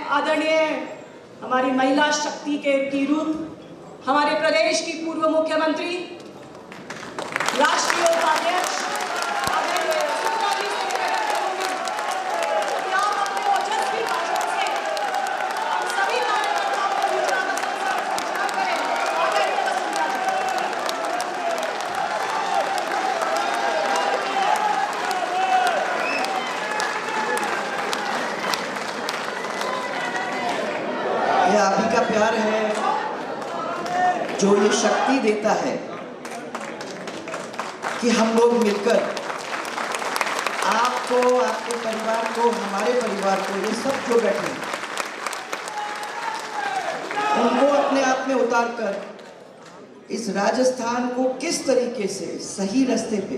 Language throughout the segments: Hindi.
आदरणीय हमारी महिला शक्ति की रूप हमारे प्रदेश की पूर्व मुख्यमंत्री, राष्ट्रीय उपाध्यक्ष आप ही का प्यार है जो ये शक्ति देता है कि हम लोग मिलकर आपको, आपके परिवार को, हमारे परिवार को, ये सब जो बैठे उनको अपने आप में उतार कर इस राजस्थान को किस तरीके से सही रास्ते पे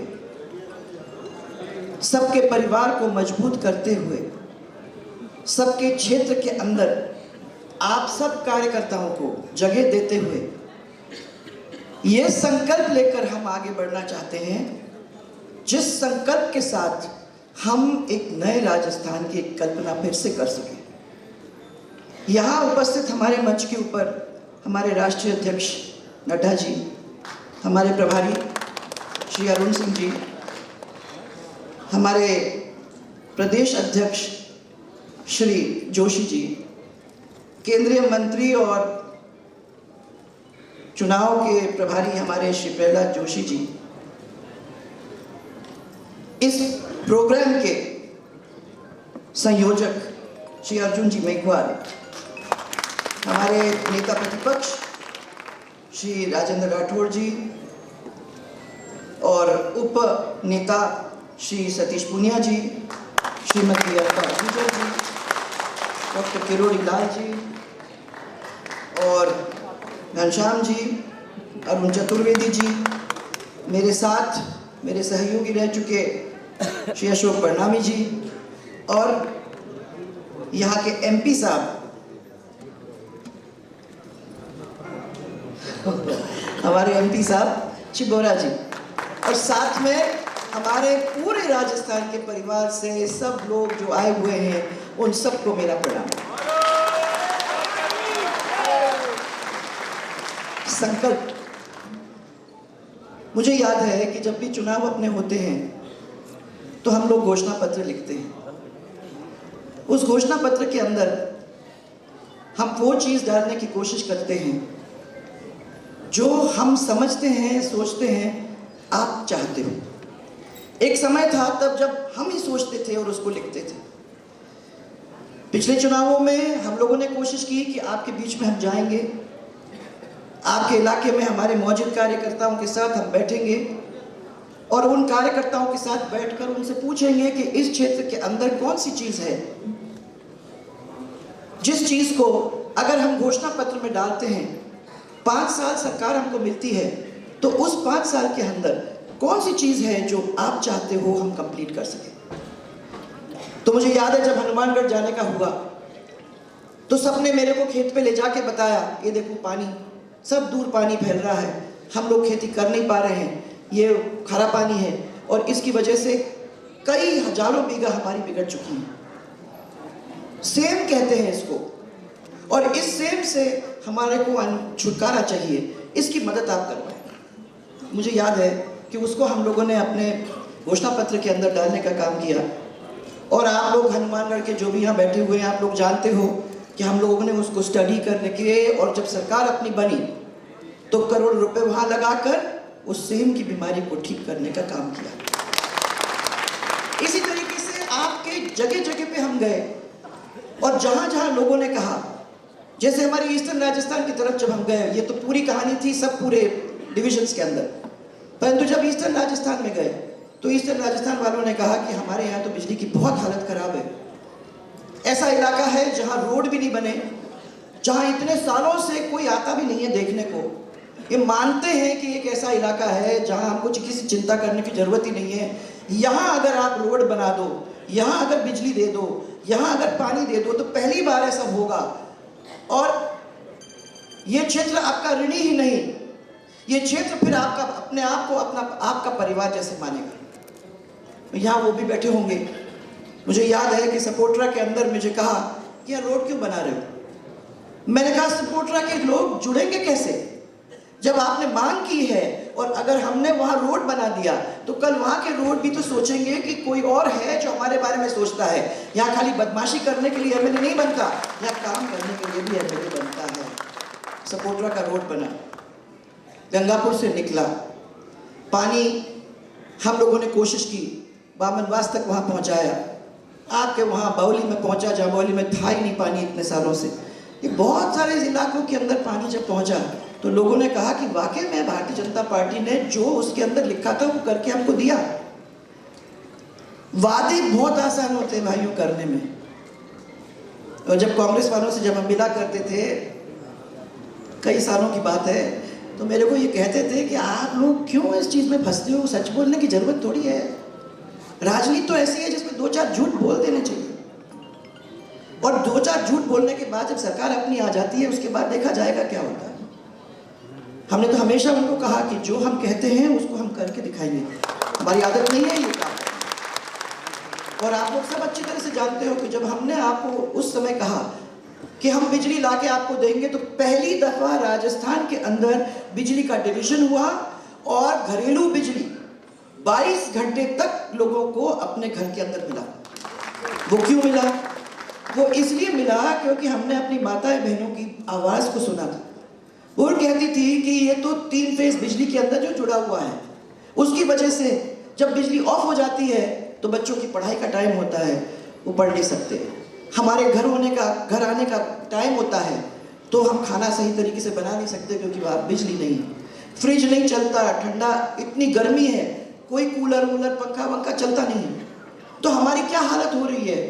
सबके परिवार को मजबूत करते हुए सबके क्षेत्र के अंदर आप सब कार्यकर्ताओं को जगह देते हुए ये संकल्प लेकर हम आगे बढ़ना चाहते हैं, जिस संकल्प के साथ हम एक नए राजस्थान की कल्पना फिर से कर सकें। यहाँ उपस्थित हमारे मंच के ऊपर हमारे राष्ट्रीय अध्यक्ष नड्डा जी, हमारे प्रभारी श्री अरुण सिंह जी, हमारे प्रदेश अध्यक्ष श्री जोशी जी, केंद्रीय मंत्री और चुनाव के प्रभारी हमारे श्री प्रहलाद जोशी जी, इस प्रोग्राम के संयोजक श्री अर्जुन जी मेघवाल, हमारे नेता प्रतिपक्ष श्री राजेंद्र राठौड़ जी और उप नेता श्री सतीश पूनिया जी, श्रीमती अल्का गुजर जी, डॉक्टर किरोड़ी लाल जी और घनश्याम जी, अरुण चतुर्वेदी जी, मेरे साथ मेरे सहयोगी रह चुके श्री अशोक परनामी जी और यहाँ के एमपी साहब हमारे एमपी साहब चिबोरा जी, और साथ में हमारे पूरे राजस्थान के परिवार से सब लोग जो आए हुए हैं उन सबको मेरा प्रणाम। संकल्प, मुझे याद है कि जब भी चुनाव अपने होते हैं तो हम लोग घोषणा पत्र लिखते हैं। उस घोषणा पत्र के अंदर हम वो चीज डालने की कोशिश करते हैं जो हम समझते हैं, सोचते हैं, आप चाहते हो। एक समय था तब जब हम ही सोचते थे और उसको लिखते थे। पिछले चुनावों में हम लोगों ने कोशिश की कि आपके बीच में हम जाएंगे, आपके इलाके में हमारे मौजूद कार्यकर्ताओं के साथ हम बैठेंगे और उन कार्यकर्ताओं के साथ बैठकर उनसे पूछेंगे कि इस क्षेत्र के अंदर कौन सी चीज है जिस चीज को अगर हम घोषणा पत्र में डालते हैं, 5 साल सरकार हमको मिलती है, तो उस 5 साल के अंदर कौन सी चीज है जो आप चाहते हो हम कंप्लीट कर सकें। तो मुझे याद है जब हनुमानगढ़ जाने का हुआ तो सबने मेरे को खेत पे ले जाके बताया, ये देखो पानी, सब दूर पानी फैल रहा है, हम लोग खेती कर नहीं पा रहे हैं, ये खारा पानी है और इसकी वजह से कई हजारों बीघा हमारी बिगड़ चुकी है। सेम कहते हैं इसको, और इस सेम से हमारे को छुटकारा चाहिए, इसकी मदद आप करवाएं। मुझे याद है कि उसको हम लोगों ने अपने घोषणा पत्र के अंदर डालने का काम किया और आप लोग हनुमानगढ़ के जो भी यहाँ बैठे हुए हैं, आप लोग जानते हो कि हम लोगों ने उसको स्टडी करने के और जब सरकार अपनी बनी तो करोड़ रुपए वहां लगाकर उस सेम की बीमारी को ठीक करने का काम किया। इसी तरीके से आपके जगह जगह पे हम गए और जहां जहां लोगों ने कहा, जैसे हमारे ईस्टर्न राजस्थान की तरफ जब हम गए, ये तो पूरी कहानी थी सब पूरे डिविजन्स के अंदर, परंतु जब ईस्टर्न राजस्थान में गए तो ईस्टर्न राजस्थान वालों ने कहा कि हमारे यहाँ तो बिजली की बहुत हालत खराब है, ऐसा इलाका है जहाँ रोड भी नहीं बने, जहाँ इतने सालों से कोई आता भी नहीं है देखने को। ये मानते हैं कि एक ऐसा इलाका है जहाँ हमको किसी चिंता करने की जरूरत ही नहीं है। यहाँ अगर आप रोड बना दो, यहाँ अगर बिजली दे दो, यहाँ अगर पानी दे दो तो पहली बार ऐसा होगा। और ये क्षेत्र आपका ऋणी ही नहीं, ये क्षेत्र फिर आपका अपने आप को अपना आपका परिवार जैसे मानेगा। यहाँ वो भी बैठे होंगे, मुझे याद है कि सपोट्रा के अंदर मुझे कहा कि यार रोड क्यों बना रहे हो। मैंने कहा सपोट्रा के लोग जुड़ेंगे कैसे जब आपने मांग की है, और अगर हमने वहाँ रोड बना दिया तो कल वहाँ के रोड भी तो सोचेंगे कि कोई और है जो हमारे बारे में सोचता है। यहाँ खाली बदमाशी करने के लिए एमएलए नहीं बनता, यहाँ काम करने के लिए भी एमएलए बनता है। सपोट्रा का रोड बना, गंगापुर से निकला पानी, हम लोगों ने कोशिश की बामनवास तक वहाँ पहुँचाया, आपके वहाँ बाउली में पहुँचा जहाँ बाउली में था ही नहीं पानी इतने सालों से। ये बहुत सारे इलाकों के अंदर पानी जब पहुँचा तो लोगों ने कहा कि वाकई में भारतीय जनता पार्टी ने जो उसके अंदर लिखा था वो करके हमको दिया। वादे बहुत आसान होते हैं भाइयों करने में। और जब कांग्रेस वालों से जब हम मिला करते थे, कई सालों की बात है, तो मेरे को ये कहते थे कि आप लोग क्यों इस चीज़ में फंसते हो, सच बोलने की जरूरत थोड़ी है। राजनीति तो ऐसी है जिसमें 2-4 झूठ बोल देने चाहिए, और 2-4 झूठ बोलने के बाद जब सरकार अपनी आ जाती है उसके बाद देखा जाएगा क्या होता है। हमने तो हमेशा उनको कहा कि जो हम कहते हैं उसको हम करके दिखाएंगे, हमारी आदत नहीं है ये काम। और आप लोग सब अच्छी तरह से जानते हो कि जब हमने आपको उस समय कहा कि हम बिजली ला के आपको देंगे, तो पहली दफा राजस्थान के अंदर बिजली का डिवीजन हुआ और घरेलू बिजली 22 घंटे तक लोगों को अपने घर के अंदर मिला। वो क्यों मिला? वो इसलिए मिला क्योंकि हमने अपनी माताएं बहनों की आवाज़ को सुना था। वो कहती थी कि ये तो 3 फेज बिजली के अंदर जो जुड़ा हुआ है, उसकी वजह से जब बिजली ऑफ हो जाती है तो बच्चों की पढ़ाई का टाइम होता है, वो पढ़ नहीं सकते। हमारे घर आने का टाइम होता है तो हम खाना सही तरीके से बना नहीं सकते क्योंकि वहाँ बिजली नहीं है, फ्रिज नहीं चलता, ठंडा इतनी गर्मी है, कोई कूलर वूलर पंखा वंखा चलता नहीं है। तो हमारी क्या हालत हो रही है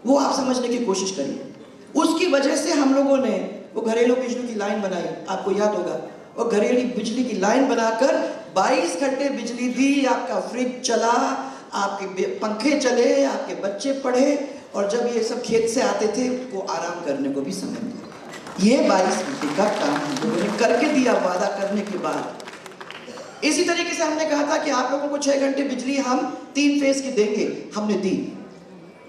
वो आप समझने की कोशिश करिए। उसकी वजह से हम लोगों ने वो घरेलू बिजली की लाइन बनाई, आपको याद होगा, और घरेलू बिजली की लाइन बनाकर 22 घंटे बिजली दी, आपका फ्रिज चला, आपके पंखे चले, आपके बच्चे पढ़े, और जब ये सब खेत से आते थे वो आराम करने को भी समय मिला। ये 22 घंटे का काम हम लोगों ने करके दिया वादा करने के बाद। इसी तरीके से हमने कहा था कि आप लोगों को 6 घंटे बिजली हम 3 फेज की देंगे, हमने दी।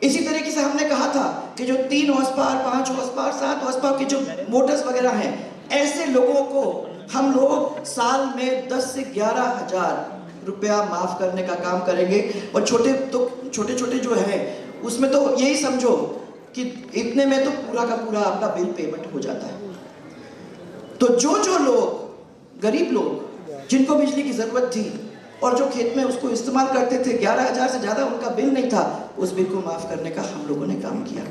इसी तरीके से हमने कहा था कि जो 3 horse power, 5 horse power, 7 horse power की जो मोटर्स वगैरह हैं, ऐसे लोगों को हम लोग साल में 10 से 11 हजार रुपया माफ करने का काम करेंगे। और छोटे छोटे जो है उसमें तो यही समझो कि इतने में तो पूरा का पूरा आपका बिल पेमेंट हो जाता है। तो जो लोग गरीब लोग जिनको बिजली की जरूरत थी और जो खेत में उसको इस्तेमाल करते थे, 11,000 से ज़्यादा उनका बिल नहीं था, उस बिल को माफ़ करने का हम लोगों ने काम किया।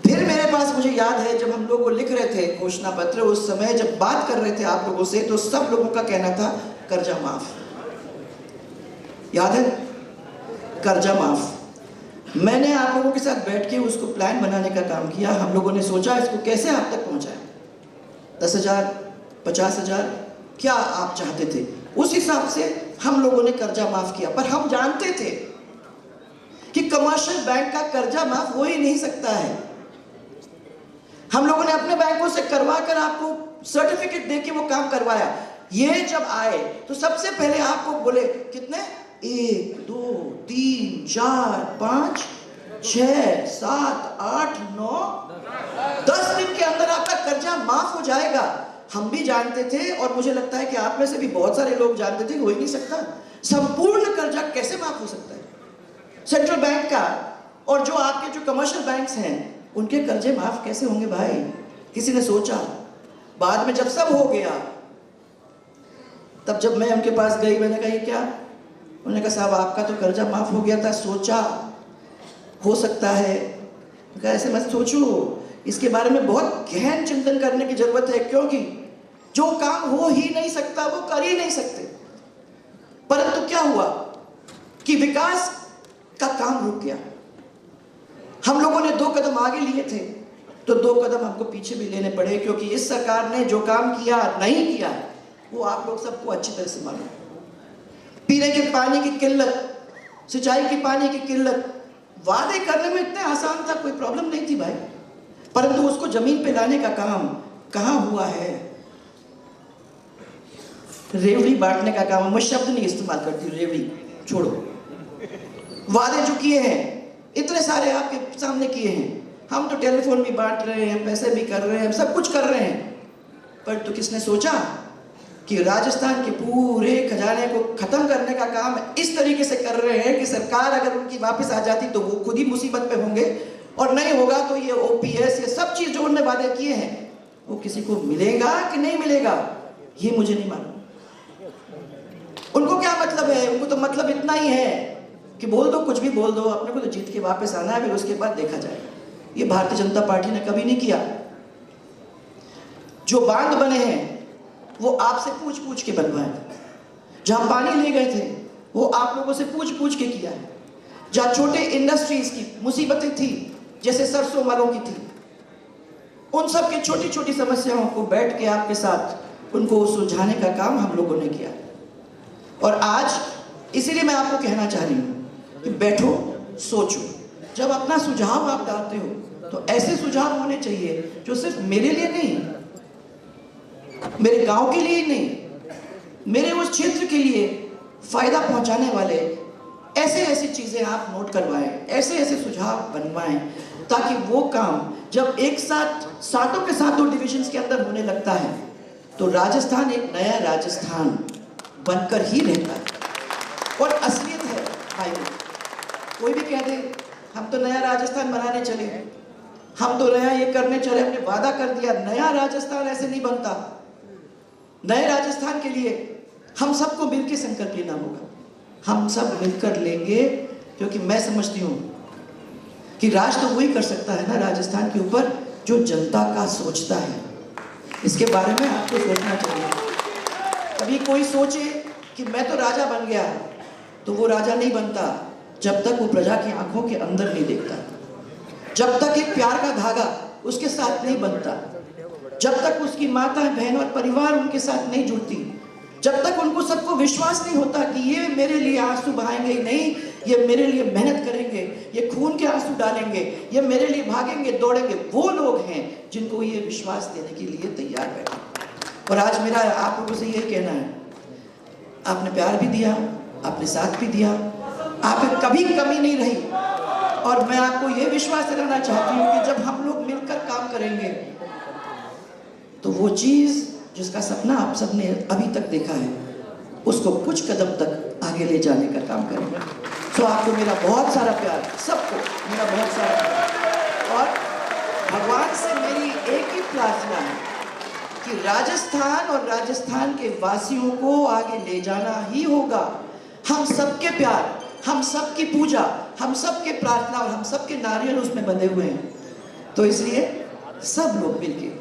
फिर मेरे पास मुझे याद है जब हम लोग लिख रहे थे घोषणा पत्र, उस समय जब बात कर रहे थे आप लोगों से, तो सब लोगों का कहना था कर्जा माफ। याद है? कर्जा माफ। मैंने आप लोगों के साथ बैठ के उसको प्लान बनाने का काम किया। हम लोगों ने सोचा इसको कैसे आप तक पहुंचाएं, 10,000, 50,000, क्या आप चाहते थे, उस हिसाब से हम लोगों ने कर्जा माफ किया। पर हम जानते थे कि कमर्शियल बैंक का कर्जा माफ हो ही नहीं सकता है। हम लोगों ने अपने बैंकों से करवा कर आपको सर्टिफिकेट देके वो काम करवाया। ये जब आए तो सबसे पहले आपको बोले कितने, 1, 2, 3, 4, 5, 6, 7, 8, 9, 10 दिन के अंदर आपका कर्जा माफ हो जाएगा। हम भी जानते थे और मुझे लगता है कि आप में से भी बहुत सारे लोग जानते थे कि हो ही नहीं सकता। संपूर्ण कर्जा कैसे माफ हो सकता है सेंट्रल बैंक का, और जो आपके जो कमर्शियल बैंक्स हैं उनके कर्जे माफ कैसे होंगे भाई? किसी ने सोचा? बाद में जब सब हो गया तब जब मैं उनके पास गई, मैंने कहा ये क्या? उन्होंने कहा साहब आपका तो कर्जा माफ हो गया था, सोचा हो सकता है। कहा ऐसे मत सोचो, इसके बारे में बहुत गहन चिंतन करने की जरूरत है, क्योंकि जो काम हो ही नहीं सकता वो कर ही नहीं सकते। परंतु क्या हुआ कि विकास का काम रुक गया। हम लोगों ने 2 कदम आगे लिए थे तो 2 कदम हमको पीछे भी लेने पड़े, क्योंकि इस सरकार ने जो काम किया नहीं किया वो आप लोग सबको अच्छी तरह से मालूम। पीने के पानी की किल्लत, सिंचाई की पानी की किल्लत, वादे करने में इतने आसान था, कोई प्रॉब्लम नहीं थी भाई, परंतु उसको जमीन पे लाने का काम कहाँ हुआ है? रेवड़ी बांटने का काम, मैं शब्द नहीं इस्तेमाल करती, रेवड़ी छोड़ो। वादे जो किए हैं इतने सारे आपके सामने किए हैं, हम तो टेलीफोन भी बांट रहे हैं, पैसे भी कर रहे हैं, सब कुछ कर रहे हैं, पर तो किसने सोचा कि राजस्थान के पूरे खजाने को खत्म करने का काम इस तरीके से कर रहे हैं कि सरकार अगर उनकी वापस आ जाती तो वो खुद ही मुसीबत में होंगे, और नहीं होगा तो ये ओपीएस, ये सब चीज जो उन्होंने वादे किए हैं वो किसी को मिलेगा कि नहीं मिलेगा, ये मुझे नहीं मालूम। उनको क्या मतलब है? उनको तो मतलब इतना ही है कि बोल दो, कुछ भी बोल दो, अपने को तो जीत के वापस आना है, फिर उसके बाद देखा जाएगा। ये भारतीय जनता पार्टी ने कभी नहीं किया। जो बांध बने हैं वो आपसे पूछ पूछ के बनवाए थे, जहां पानी ले गए थे वो आप लोगों से पूछ पूछ के किया है, जहां छोटे इंडस्ट्रीज की मुसीबतें थी जैसे सरसों वालों की थी, उन सब के छोटी छोटी समस्याओं को बैठ के आपके साथ उनको सुलझाने का काम हम लोगों ने किया। और आज इसीलिए मैं आपको कहना चाह रही हूं कि बैठो, सोचो, जब अपना सुझाव आप डालते हो तो ऐसे सुझाव होने चाहिए जो सिर्फ मेरे लिए नहीं, मेरे गांव के लिए ही नहीं, मेरे उस क्षेत्र के लिए फायदा पहुंचाने वाले ऐसे ऐसी चीजें आप नोट करवाएं, ऐसे ऐसे सुझाव बनवाएं, ताकि वो काम जब एक साथ सातों के सातों डिविजन्स के अंदर होने लगता है तो राजस्थान एक नया राजस्थान बनकर ही रहता है। और असलियत है भाई, कोई भी कह दे हम तो नया राजस्थान बनाने चले, हम तो नया ये करने चले, हमने वादा कर दिया, नया राजस्थान ऐसे नहीं बनता। नए राजस्थान के लिए हम सबको मिलकर संकल्प लेना होगा, हम सब मिलकर लेंगे, क्योंकि मैं समझती हूँ कि राज तो वही कर सकता है ना राजस्थान के ऊपर जो जनता का सोचता है। इसके बारे में आपको सोचना चाहिए। कभी कोई सोचे कि मैं तो राजा बन गया, तो वो राजा नहीं बनता जब तक वो प्रजा की आंखों के अंदर नहीं देखता, जब तक एक प्यार का धागा उसके साथ नहीं बनता, जब तक उसकी माता बहन और परिवार उनके साथ नहीं जुड़ती, जब तक उनको सबको विश्वास नहीं होता कि ये मेरे लिए आंसू बहाएंगे नहीं, ये मेरे लिए मेहनत करेंगे, ये खून के आंसू डालेंगे, ये मेरे लिए भागेंगे दौड़ेंगे, वो लोग हैं जिनको ये विश्वास देने के लिए तैयार बैठे। और आज मेरा आप लोगों से यही कहना है, आपने प्यार भी दिया, आपने साथ भी दिया, आप में कभी कमी नहीं रही, और मैं आपको ये विश्वास दिलाना चाहती हूँ कि जब हम लोग मिलकर काम करेंगे तो वो चीज जिसका सपना आप सबने अभी तक देखा है उसको कुछ कदम तक आगे ले जाने का काम करेंगे। तो आपको मेरा बहुत सारा प्यार, सबको मेरा बहुत सारा प्यार, और भगवान से मेरी एक ही प्रार्थना है कि राजस्थान और राजस्थान के वासियों को आगे ले जाना ही होगा। हम सबके प्यार, हम सबकी पूजा, हम सबके प्रार्थना और हम सबके नारियल उसमें बंधे हुए हैं। तो इसलिए सब लोग मिलके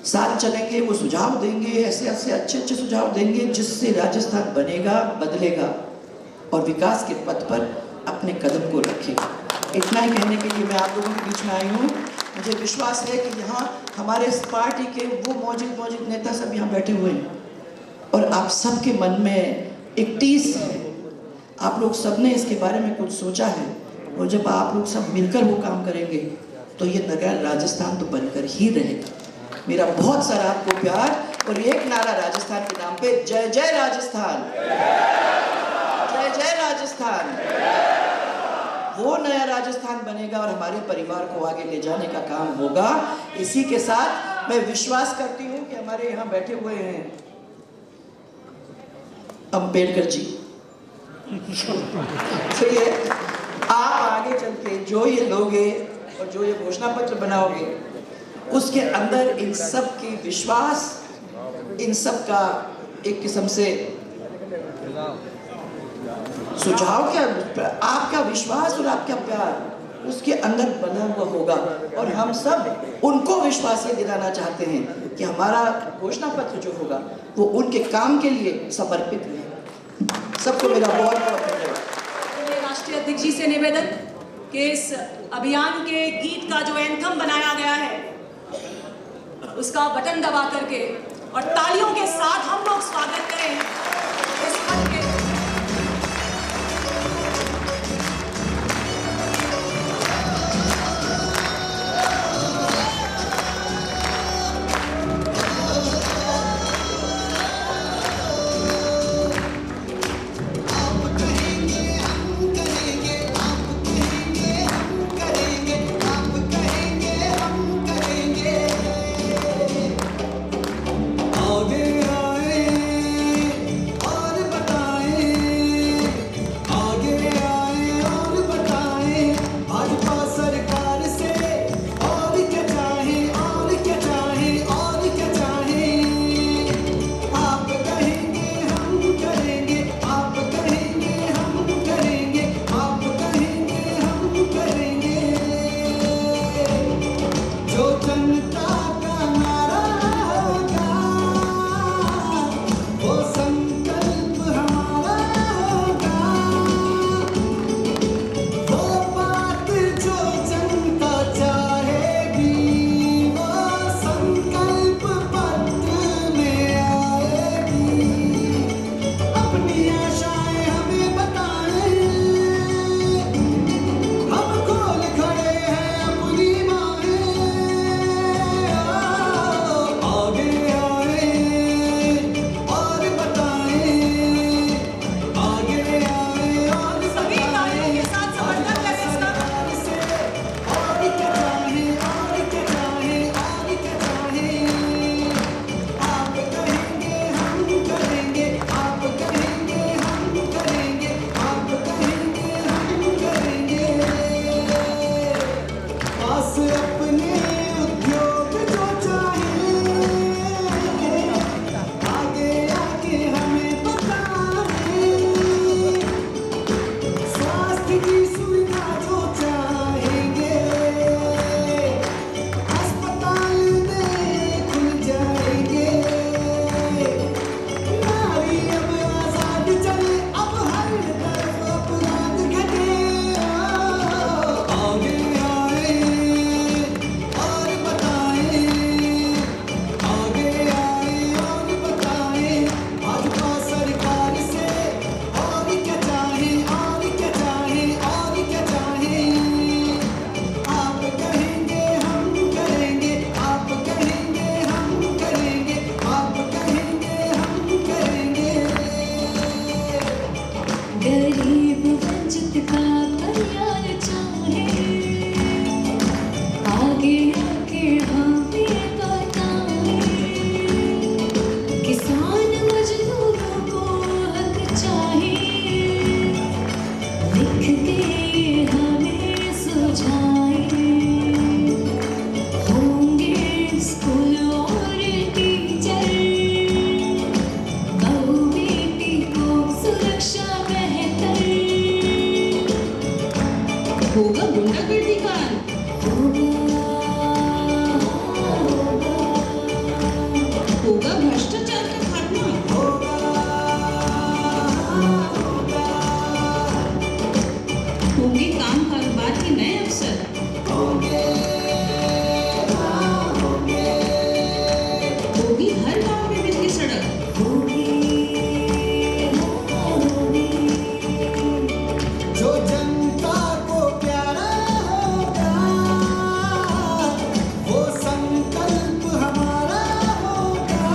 साथ चलेंगे, वो सुझाव देंगे, ऐसे ऐसे अच्छे अच्छे सुझाव देंगे जिससे राजस्थान बनेगा, बदलेगा और विकास के पथ पर अपने कदम को रखेगा। इतना ही कहने के लिए मैं आप लोगों के बीच में आई हूँ। मुझे विश्वास है कि यहाँ हमारे इस पार्टी के वो मौजूद नेता सब यहाँ बैठे हुए हैं, और आप सबके मन में एक टीस है, आप लोग सब ने इसके बारे में कुछ सोचा है, और जब आप लोग सब मिलकर वो काम करेंगे तो ये नया राजस्थान तो बनकर ही रहेगा। मेरा बहुत सारा आपको प्यार, और एक नारा राजस्थान के नाम पे, जय जय राजस्थान, जय जय राजस्थान। वो नया राजस्थान बनेगा और हमारे परिवार को आगे ले जाने का काम होगा। इसी के साथ मैं विश्वास करती हूँ कि हमारे यहाँ बैठे हुए हैं अंबेडकर जी, तो ये आप आगे चल के जो ये लोगे और जो ये घोषणा पत्र बनाओगे उसके अंदर इन सब की विश्वास, इन सब का एक किस्म से सुझाव, क्या आपका विश्वास और आपका प्यार उसके अंदर बना हुआ होगा, और हम सब उनको विश्वास ये दिलाना चाहते हैं कि हमारा घोषणा पत्र जो होगा वो उनके काम के लिए समर्पित है। सबको मेरा बहुत बहुत धन्यवाद। राष्ट्रीय अध्यक्ष जी से निवेदन कि इस अभियान के गीत का जो एंथम बनाया गया है उसका बटन दबा करके और तालियों के साथ हम लोग स्वागत करें इस पद के। होगा भ्रष्टाचार का खात्मा, होंगे काम कारोबार के नए अवसर, होगी हर गांव में बिजली सड़क, जो जनता को प्यारा होगा वो संकल्प हमारा होगा,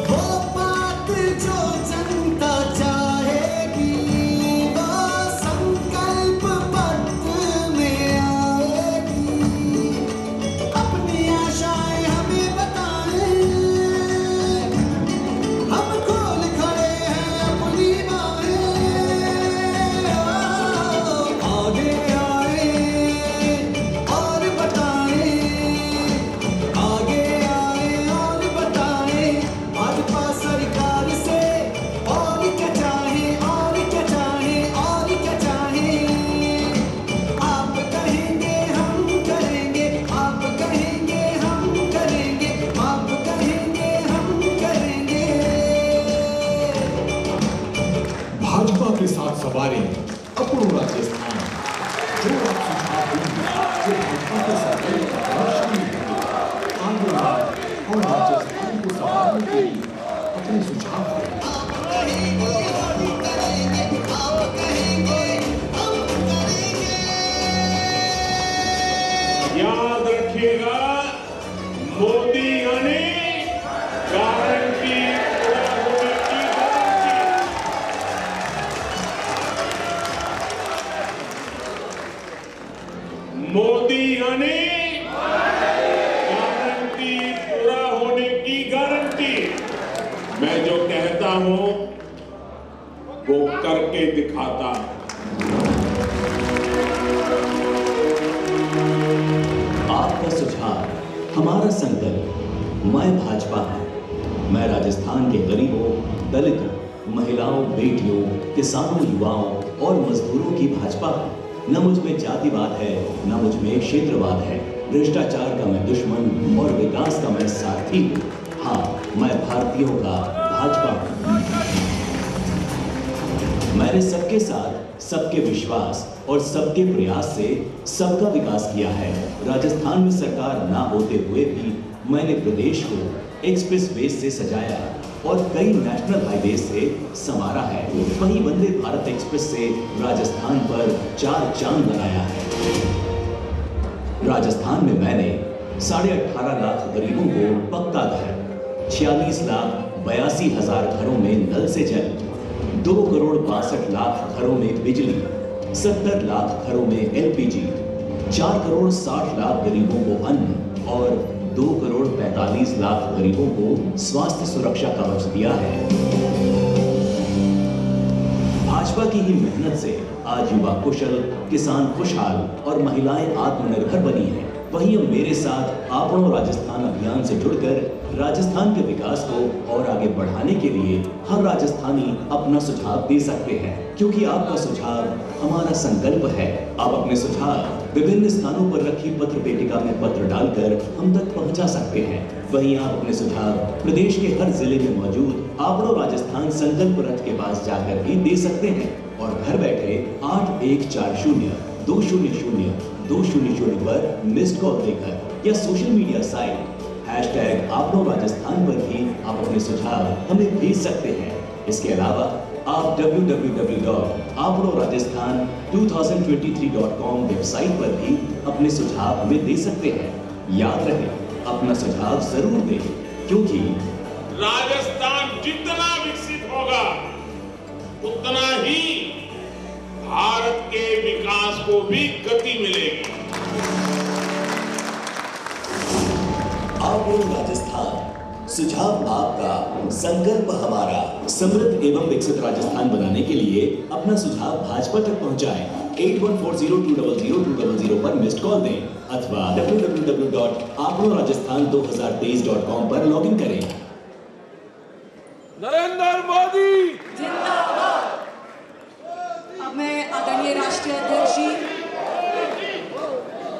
वो बात जो जनता चाहेगी वो संकल्प पत्र में आएगी। अपनी आशाएं हमें बताएं, हम खोल खड़े हैं अपनी बाहें, आगे आए और बताएं, आगे आए और बताएं, भाजपा सरकार से और क्या चाहें, और क्या चाहें, और क्या चाहें। आप कहेंगे हम करेंगे, आप कहेंगे हम करेंगे, आप कहेंगे हम करेंगे। भाजपा के साथ सवारी अपनो राजस्थान, जो आप सुझाव देंगे, जो भाजपा के साथ शामिल होंगे, आगे हम राजस्थान को संभालने के लिए अपने सुझाव देंगे। आप कहेंगे हम करेंगे, आप कहेंगे हम करेंगे। याद रखिएगा, मोदी यानी गारंटी पूरा होने की गारंटी। मोदी यानी गारंटी पूरा होने की गारंटी। मैं जो कहता हूं वो करके दिखाता हूं। आपका सुझाव हमारा संकल्प। मैं भाजपा हूं। मैं राजस्थान के गरीबों, दलितों, महिलाओं, बेटियों, किसानों, युवाओं और मजदूरों की भाजपा हूं। न मुझ में जातिवाद है, न मुझ में क्षेत्रवाद है। भ्रष्टाचार का मैं दुश्मन और विकास का मैं सारथी हूं। हाँ, मैं भारतीयों का भाजपा हूं। मैंने सबके साथ, सबके विश्वास और सबके प्रयास से सबका विकास किया है। राजस्थान में सरकार ना होते हुए भी मैंने प्रदेश को एक्सप्रेस वे से सजाया और कई नेशनल हाईवे से संवारा है। वहीं वंदे भारत एक्सप्रेस से राजस्थान पर 4 चांद लगाया है। राजस्थान में मैंने 18.5 लाख गरीबों को पक्का घर, 46,82,000 घरों में नल से जल, 2,62,00,000 घरों में बिजली, 70 लाख घरों में LPG, 4,60,00,000 गरीबों को अन्न और 2,45,00,000 गरीबों को स्वास्थ्य सुरक्षा कवच दिया है। भाजपा की ही मेहनत से आज युवा कुशल, किसान खुशहाल और महिलाएं आत्मनिर्भर बनी हैं। वहीं अब मेरे साथ आपनो राजस्थान अभियान से जुड़कर राजस्थान के विकास को और आगे बढ़ाने के लिए हर राजस्थानी अपना सुझाव दे सकते हैं, क्योंकि आपका सुझाव हमारा संकल्प है। आप अपने सुझाव विभिन्न स्थानों पर रखी पत्र पेटिका में पत्र डालकर हम तक पहुंचा सकते हैं। वहीं आप अपने सुझाव प्रदेश के हर जिले में मौजूद आपनो राजस्थान संकल्प रथ के पास जाकर भी दे सकते हैं और घर बैठे 8140-200-200 पर मिस्ड कॉल देकर या सोशल मीडिया साइट #आपनो राजस्थान पर भी आप अपने सुझाव हमें भेज सकते हैं। इसके अलावा आप www.apnorajasthan2023.com वेबसाइट पर भी अपने सुझाव हमें दे सकते हैं। याद रहे, अपना सुझाव जरूर दें, क्योंकि राजस्थान जितना विकसित होगा उतना ही भारत के विकास को भी गति मिलेगी। आपनो राजस्थान, सुझाव आपका, संकल्प हमारा। समृद्ध एवं विकसित राजस्थान बनाने के लिए अपना सुझाव भाजपा तक पहुंचाएं। 8140200200 पर मिस्ड कॉल दें अथवा www.apnorajasthan2023.com पर लॉगिन करें। नरेंद्र मोदी जिंदाबाद। अब मैं आदरणीय राष्ट्रीय अध्यक्ष जी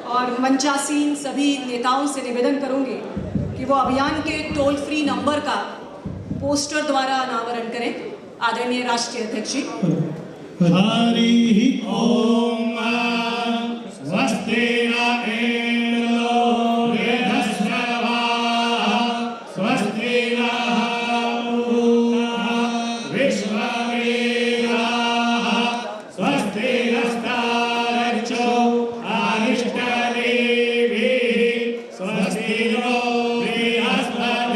और मंचासीन सभी नेताओं से निवेदन करूंगी कि वो अभियान के टोल फ्री नंबर का पोस्टर द्वारा अनावरण करें। आदरणीय राष्ट्रीय अध्यक्ष जी। हरि ओम स्वस्ति न इंद्रो वृहस्पतिः स्वस्ति नः विश्ववेदाः स्वस्ति नस्तारक्षो अरिष्टनेमिः स्वस्ति नो बृहस्पतिर्ददातु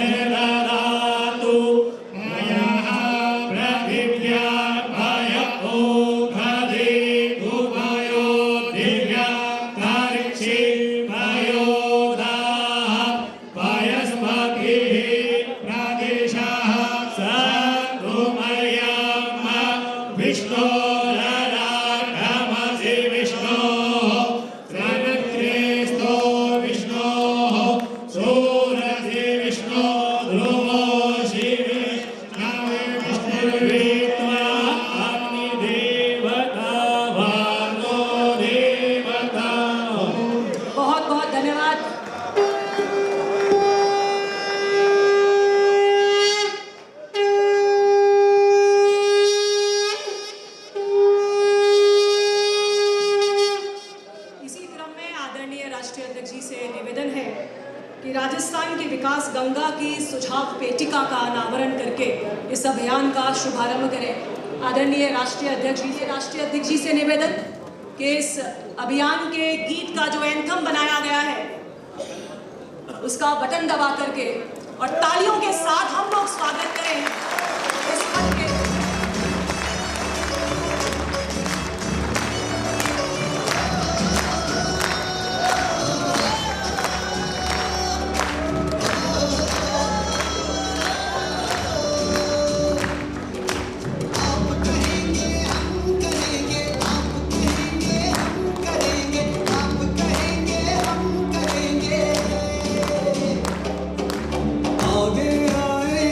मयः प्रदीप्य भय ओघदे उभयो दिव्य तारिक्षि भयोदाः वयस्पतिः प्रदेशः सद्गुमर्यम् विष्णोररागमसि विष्णोः सनक्रेस्तो विष्णोः सूरसि विष्णो ध्रुवो शिवे नवे विष्णुर्वेत्वा अग्निदेवता भार्गो देवता। बहुत बहुत धन्यवाद। इसी क्रम में आदरणीय राष्ट्रीय अध्यक्ष जी से निवेदन है कि राजस्थान के विकास गंगा की सुझाव पेटिका का अनावरण करके इस अभियान का शुभारंभ करें। आदरणीय राष्ट्रीय अध्यक्ष जी से निवेदन कि इस अभियान के गीत का जो एंथम बनाया गया है उसका बटन दबा करके और तालियों के साथ हम लोग स्वागत करें इस पद के। आगे आए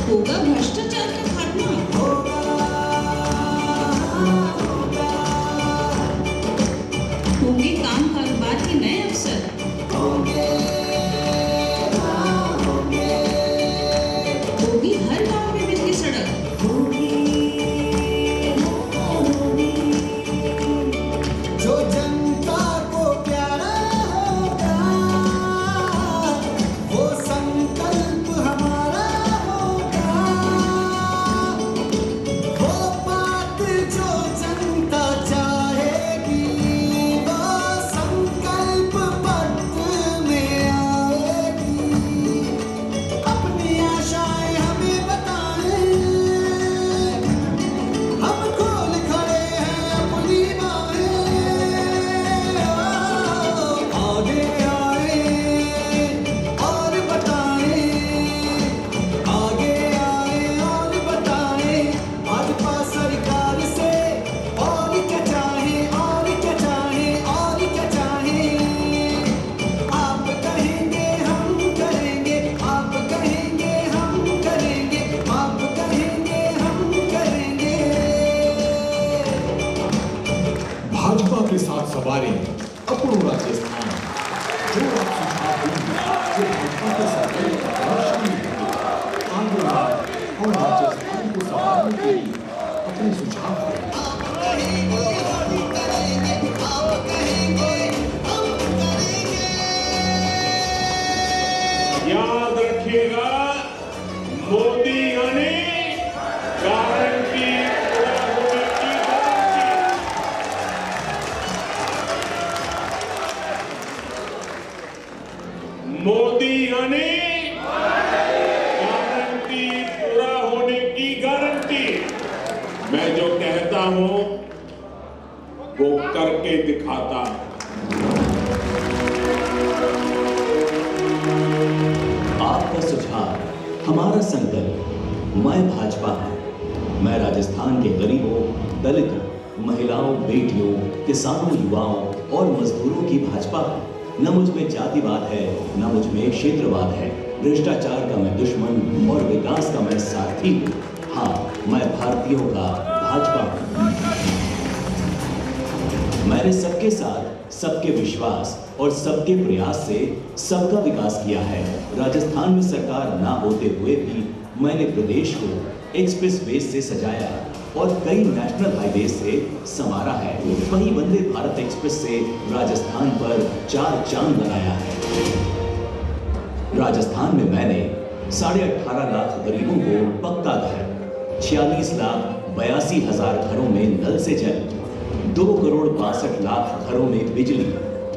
होगा भ्रष्टाचार का खात्मा। होंगे काम कारोबार के नए अवसर। होगी हर गांव में बिजली सड़क। जो जनता को प्यारा होगा वो संकल्प हमारा होगा। वो बात जो जनता चाहेगी वो संकल्प पत्र में आएगी। अपनी आशाएं हमें बताएं, हम खोल खड़े हैं अपनी बाहें। आगे आए और बताएं, आगे आए और बताएं भाजपा सरकार से और क्या चाहें, और क्या चाहें, और क्या चाहें। आप कहेंगे हम करेंगे, आप कहेंगे हम करेंगे, आप कहेंगे हम करेंगे। भाजपा के साथ सवारी अपनों राजस्थान जो आप सुझाव देंगे जो भाजपा के संकल्प का प्रदर्शन करेंगे। आंदोलन और राजस्थान को संभालने के लिए अपने सुझाव दें। आप कहेंगे हम करेंगे, आप कहेंगे हम करेंगे। याद रखिएगा, मोदी यानी गारंटी पूरा होने की गारंटी। मोदी यानी गारंटी पूरा होने की गारंटी। मैं जो कहता हूं वो करके दिखाता हूं। आपका सुझाव हमारा संकल्प। मैं भाजपा हूं। मैं राजस्थान के गरीबों, दलितों, महिलाओं, बेटियों, किसानों, युवाओं और मजदूरों की भाजपा हूं। न मुझ में जातिवाद है, न मुझ में क्षेत्रवाद है। भ्रष्टाचार का मैं दुश्मन और विकास का मैं सारथी हूं। हाँ, मैं भारतीयों का भाजपा हूं। मैंने सबके साथ, सबके विश्वास और सबके प्रयास से सबका विकास किया है। राजस्थान में सरकार ना होते हुए भी मैंने प्रदेश को एक्सप्रेस वे से सजाया और कई नेशनल हाईवे से संवारा है। वहीं वंदे भारत एक्सप्रेस से राजस्थान पर 4 चांद लगाया है। राजस्थान में मैंने 18.5 लाख गरीबों को पक्का घर, 46,82,000 घरों में नल से जल, 2,62,00,000 घरों में बिजली,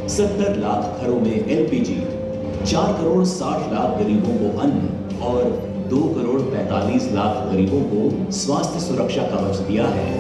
70 लाख घरों में LPG, 4,60,00,000 गरीबों को अन्न और 2,45,00,000 गरीबों को स्वास्थ्य सुरक्षा कवच दिया है।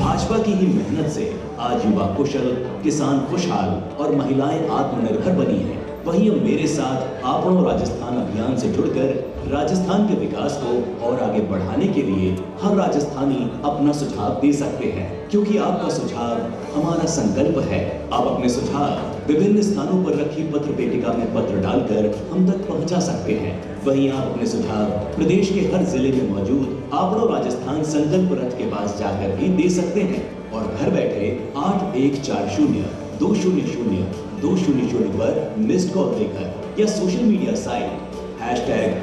भाजपा की ही मेहनत से आज युवा कुशल, किसान खुशहाल और महिलाएं आत्मनिर्भर बनी हैं। वहीं अब मेरे साथ आपनो राजस्थान अभियान से जुड़कर राजस्थान के विकास को और आगे बढ़ाने के लिए हर राजस्थानी अपना सुझाव दे सकते हैं, क्योंकि आपका सुझाव हमारा संकल्प है। आप अपने सुझाव विभिन्न स्थानों पर रखी पत्र पेटिका में पत्र डालकर हम तक पहुंचा सकते हैं। वहीं आप अपने सुझाव प्रदेश के हर जिले में मौजूद आपनो राजस्थान संकल्प रथ के पास जाकर भी दे सकते हैं और घर बैठे 8140-200-200 पर मिस्ड कॉल देकर या सोशल मीडिया साइट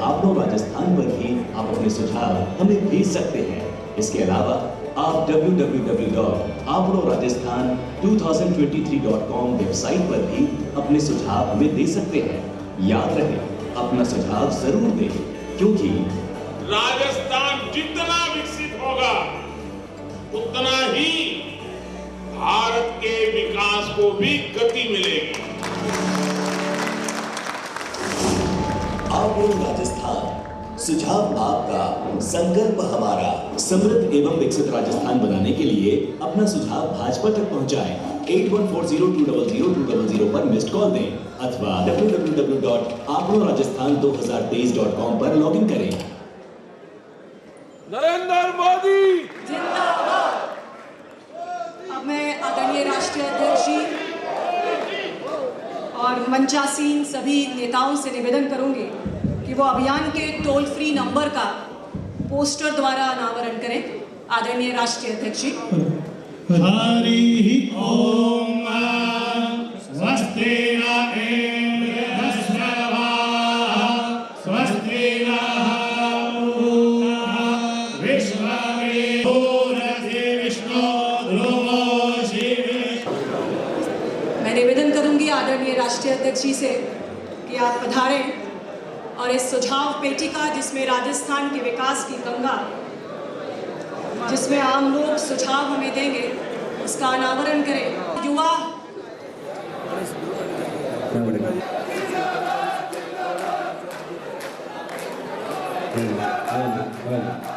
#आपनो राजस्थान पर भी आप अपने सुझाव हमें भेज सकते हैं। इसके अलावा आप www.apnorajasthan2023.com वेबसाइट पर भी अपने सुझाव हमें दे सकते हैं। याद रहे, अपना सुझाव जरूर दें, क्योंकि राजस्थान जितना विकसित होगा उतना ही भारत के विकास को भी गति मिलेगी। आप लोग राजस्थान, सुझाव आपका, संकल्प हमारा। समृद्ध एवं विकसित राजस्थान बनाने के लिए अपना सुझाव भाजपा तक पहुंचाएं। 8140200200 पर मिस्ड कॉल दें अथवा www.apnorajasthan2023.com पर लॉगिन करें। नरेंद्र मोदी जिंदाबाद। अब मैं आदरणीय राष्ट्रीय अध्यक्ष जी और मंचासीन सभी नेताओं से निवेदन करूंगी कि वो अभियान के टोल फ्री नंबर का पोस्टर द्वारा अनावरण करें। आदरणीय राष्ट्रीय अध्यक्ष जी। हरि ओम स्वस्ति न इंद्रस्य स्वस्ति नः विश्वमेधोरसि विष्णु ध्रुवो शिवे। मैं निवेदन करूंगी आदरणीय राष्ट्रीय अध्यक्ष जी से कि आप पधारें और इस सुझाव पेटिका जिसमें राजस्थान के विकास की गंगा, जिसमें आम लोग सुझाव हमें देंगे, उसका अनावरण करें। युवा हाँ, हाँ, हाँ।